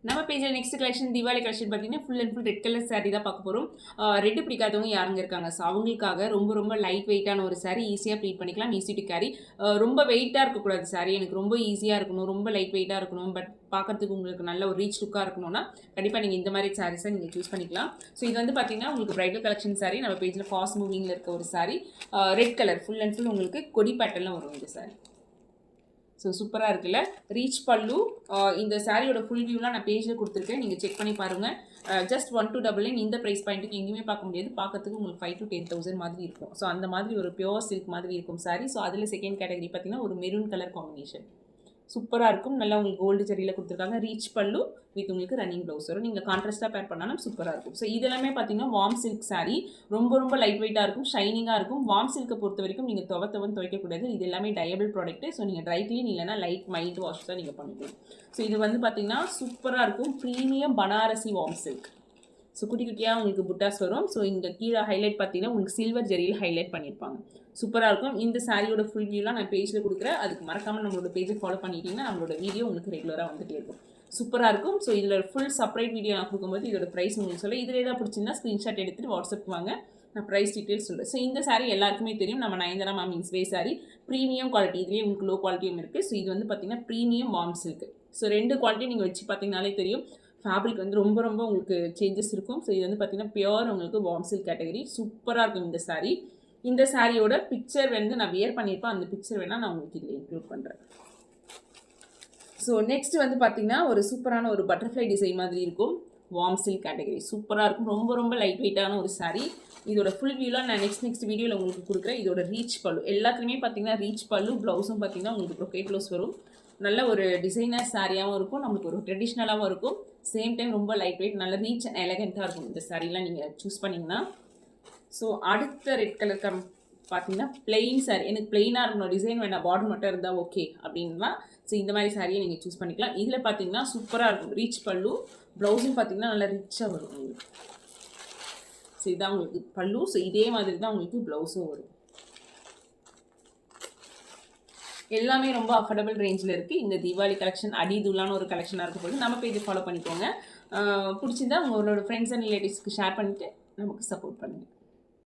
நம்ம பேஜில் next collection Deepavali collection பார்த்தீங்கன்னா full and full red colour sari தான் பார்க்க போகிறோம். ரெட்டு பிடிக்காதவங்க யாருங்க இருக்காங்க? ஸோ அவங்களுக்காக ரொம்ப ரொம்ப லைட் வெயிட்டான ஒரு சாரீ, ஈஸியாக ப்ளீட் பண்ணிக்கலாம், ஈஸி டு கேரி. ரொம்ப வெயிட்டாக இருக்கக்கூடாது சாரீ, எனக்கு ரொம்ப ஈஸியாக இருக்கணும், ரொம்ப லைட் வெயிட்டாக இருக்கணும், பட் பார்க்கறதுக்கு உங்களுக்கு நல்ல ஒரு ரீச் லுக்காக இருக்கணும்னா கண்டிப்பாக நீங்கள் இந்த மாதிரி சாரீஸை நீங்கள் சூஸ் பண்ணிக்கலாம். ஸோ இது வந்து பார்த்தீங்கன்னா உங்களுக்கு பிரைடல் கலெக்ஷன் சாரீ, நம்ம பேஜில் ஃபாஸ்ட் மூவிங்கில் இருக்க ஒரு sari, red colour full and full உங்களுக்கு கொடி பேட்டர்னில் வரும் இந்த சாரீ. ஸோ சூப்பராக இருக்குல்ல. ரீச் பல்லு. இந்த சாரியோட ஃபுல் வியூலாம் நான் பேஜில் கொடுத்துருக்கேன், நீங்கள் செக் பண்ணி பாருங்கள். ஜஸ்ட் 1299 இந்த ப்ரைஸ் பாயிண்ட்டுக்கு எங்கேயுமே பார்க்க முடியாது. பார்க்கறதுக்கு உங்களுக்கு 5,000 to 10,000 மாதிரி இருக்கும். ஸோ அந்த மாதிரி ஒரு பியோர் சில்க் மாதிரி இருக்கும் சாரி. ஸோ அதில் செகண்ட் கேட்டகரி பார்த்தீங்கன்னா ஒரு மெரூன் கலர் காம்பினேஷன் சூப்பராக இருக்கும். நல்லா உங்களுக்கு கோல்டு ஜரியில் கொடுத்துருக்காங்க. ரீச் பல்லு வித் உங்களுக்கு ரன்னிங் ப்ளவுஸ் வரும். நீங்கள் கான்ட்ராஸ்ட்டாக பேர் பண்ணாலும் சூப்பராக இருக்கும். ஸோ இதெல்லாமே பார்த்தீங்கன்னா வார்ம் சில்க் சாரீ, ரொம்ப ரொம்ப லைட் வெயிட்டாக இருக்கும், ஷைனிங்காக இருக்கும். வார்ம் சில்க்கை பொறுத்த வரைக்கும் நீங்கள் துவைக்கக்கூடாது. இது எல்லாமே டயபிள் ப்ராடக்ட்டு. ஸோ நீங்கள் ட்ரை க்ளீன் இல்லைனா லைட் மைல்ட் வாஷ் தான் நீங்கள் பண்ணிக்கலாம். ஸோ இது வந்து பார்த்தீங்கன்னா சூப்பராக இருக்கும். Premium Banarasi warm silk. So குட்டி குட்டியாக உங்களுக்கு புட்டாஸ் வரும். ஸோ இந்த கீழே ஹைலைட் பார்த்தீங்கன்னா உங்களுக்கு சில்வர் ஜெரியில் ஹைலைட் பண்ணியிருப்பாங்க. சூப்பராக இருக்கும். இந்த சாரியோட ஃபுல் வியூலாம் நான் பேஜில் கொடுக்குறேன். அதுக்கு மறக்காமல் நம்மளோட பேஜை ஃபாலோ பண்ணிட்டீங்கன்னா நம்மளோட வீடியோ உங்களுக்கு ரெகுலராக வந்துகிட்டே இருக்கும். சூப்பராக இருக்கும். ஸோ இதில் ஃபுல் செப்பரேட் வீடியோ நான் கொடுக்கும்போது இதோட ப்ரைஸ் உங்களுக்கு சொல்ல, இதில் ஏதாவது பிடிச்சிருந்தா ஸ்க்ரீன்ஷாட் எடுத்துகிட்டு வாட்ஸ்அப் வாங்க, நான் ப்ரைஸ் டீட்டெயில்ஸ் சொல்கிறேன். ஸோ இந்த சாரீ எல்லாருக்குமே தெரியும், நம்ம நயன்தாரா மேம் இன்ஸ்வே சாரீ, ப்ரீமியம் குவாலிட்டி. இதுலேயே உங்களுக்கு லோ குவாலிட்டியும் இருக்குது. ஸோ இது வந்து பார்த்தீங்கன்னா ப்ரீமியம் வார்ம் சில்க். ஸோ ரெண்டு குவாலிட்டி நீங்கள் வச்சு பார்த்தீங்கனாலே தெரியும். ஃபேப்ரிக் வந்து ரொம்ப ரொம்ப உங்களுக்கு சேஞ்சஸ் இருக்கும். ஸோ இது வந்து பார்த்தீங்கன்னா பியோர் உங்களுக்கு வார்ம் சில்க் கேட்டகரி. சூப்பராக இருக்கும் இந்த சாரீ. இந்த சாரியோட பிக்சர் வந்து நான் வியர் பண்ணியிருப்பேன், அந்த பிக்சர் வேணால் நான் உங்களுக்கு இதில் இன்க்ளூட் பண்ணுறேன். ஸோ நெக்ஸ்ட் வந்து பார்த்தீங்கன்னா ஒரு சூப்பரான ஒரு பட்டர்ஃப்ளை டிசைன் மாதிரி இருக்கும், வார்ம் சில்க் கேட்டகரி. சூப்பராக இருக்கும். ரொம்ப ரொம்ப லைட் வெயிட்டான ஒரு சாரீ. இதோட ஃபுல் வியூலாம் நான் நெக்ஸ்ட் வீடியோவில் உங்களுக்கு கொடுக்குறேன். இதோட ரீச் பல்லு எல்லாத்துலேயுமே பார்த்தீங்கன்னா ரீச் பல்லு, ப்ளவுஸும் பார்த்தீங்கன்னா உங்களுக்கு ப்ரொக்கேட் ப்ளவுஸ் வரும். நல்ல ஒரு டிசைனர் சாரியாகவும் இருக்கும், நம்மளுக்கு ஒரு ட்ரெடிஷ்னலாகவும் இருக்கும். சேம் டைம் ரொம்ப லைட் வெயிட், நல்ல ரீச் அண்ட் எலகெண்ட்டாக இருக்கும் இந்த சாரீலாம் நீங்கள் சூஸ் பண்ணிங்கன்னா. ஸோ அடுத்த ரெட் கலர் பார்த்தீங்கன்னா பிளெயின் சாரீ. எனக்கு பிளெயினாக இருக்கணும், டிசைன் வேணாம், பார்டர் மட்டும் இருந்தால் ஓகே அப்படின்னா ஸோ இந்த மாதிரி சாரியை நீங்கள் சூஸ் பண்ணிக்கலாம். இதில் பார்த்தீங்கன்னா சூப்பராக இருக்கும். ரீச் பல்லு, ப்ளவுஸும் பார்த்தீங்கன்னா நல்லா ரிச்சாக வரும் உங்களுக்கு. ஸோ இதுதான் உங்களுக்கு பல்லு. ஸோ இதே மாதிரி தான் உங்களுக்கு ப்ளவுஸும் வரும். எல்லாமே ரொம்ப அஃபோர்டபுள் ரேஞ்சில் இருக்குது. இந்த தீபாவளி கலெக்ஷன் அடிதுலான ஒரு கலெக்ஷனாக இருக்க போது நம்ம பேஜை ஃபாலோ பண்ணிக்கோங்க. பிடிச்சிருந்தா உங்களோட ஃப்ரெண்ட்ஸ் அண்ட் ரிலேட்டிவ்ஸ்க்கு ஷேர் பண்ணிவிட்டு நமக்கு சப்போர்ட் பண்ணுங்கள்.